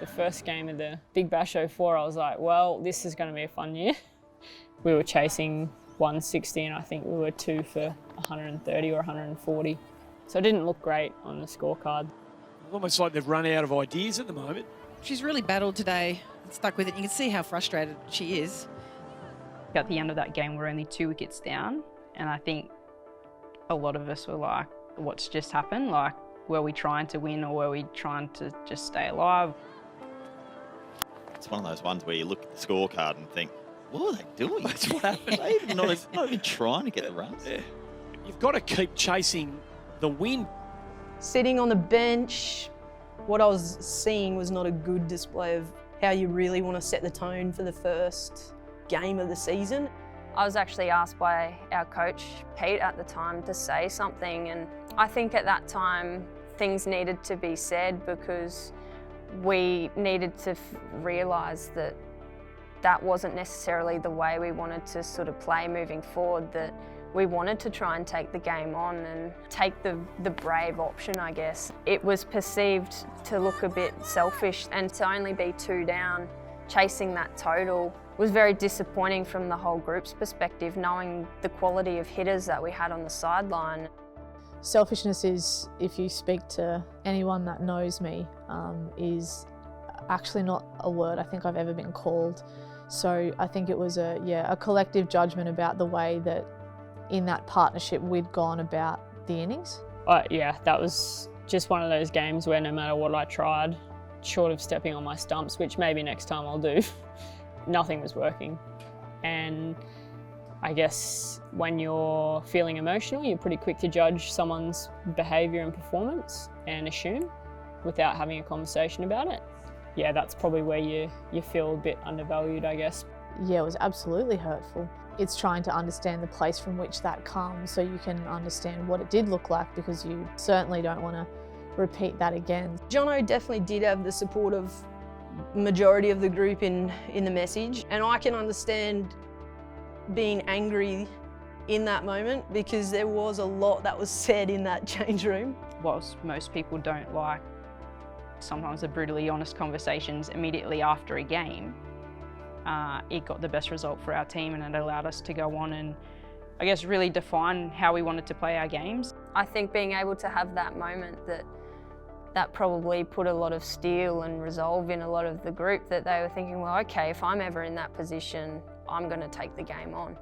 The first game of the Big Bash 04, I was like, well, this is going to be a fun year. We were chasing 160 and I think we were 2 for 130 or 140. So it didn't look great on the scorecard. Almost like they've run out of ideas at the moment. She's really battled today and stuck with it. You can see how frustrated she is. At the end of that game, we're only 2 wickets down, and I think a lot of us were like, what's just happened? Like, were we trying to win or were we trying to just stay alive? It's one of those ones where you look at the scorecard and think, what are they doing? That's what happened. They're not even trying to get the runs. Yeah. You've got to keep chasing the win. Sitting on the bench, what I was seeing was not a good display of how you really want to set the tone for the first game of the season. I was actually asked by our coach, Pete, at the time to say something, and I think at that time things needed to be said because we needed to realise that that wasn't necessarily the way we wanted to sort of play moving forward, that we wanted to try and take the game on and take the brave option, I guess. It was perceived to look a bit selfish, and to only be 2 down, chasing that total, was very disappointing from the whole group's perspective, knowing the quality of hitters that we had on the sideline. Selfishness is, if you speak to anyone that knows me, is actually not a word I think I've ever been called. So I think it was a collective judgment about the way that in that partnership we'd gone about the innings. Yeah, that was just one of those games where no matter what I tried, short of stepping on my stumps, which maybe next time I'll do, nothing was working. And I guess when you're feeling emotional, you're pretty quick to judge someone's behaviour and performance and assume without having a conversation about it. Yeah, that's probably where you feel a bit undervalued, I guess. Yeah, it was absolutely hurtful. It's trying to understand the place from which that comes so you can understand what it did look like, because you certainly don't want to repeat that again. Jono definitely did have the support of majority of the group in the message, and I can understand being angry in that moment because there was a lot that was said in that change room. Whilst most people don't like sometimes the brutally honest conversations immediately after a game, it got the best result for our team, and it allowed us to go on and I guess really define how we wanted to play our games. I think being able to have that moment that probably put a lot of steel and resolve in a lot of the group, that they were thinking, well, okay, if I'm ever in that position, I'm going to take the game on.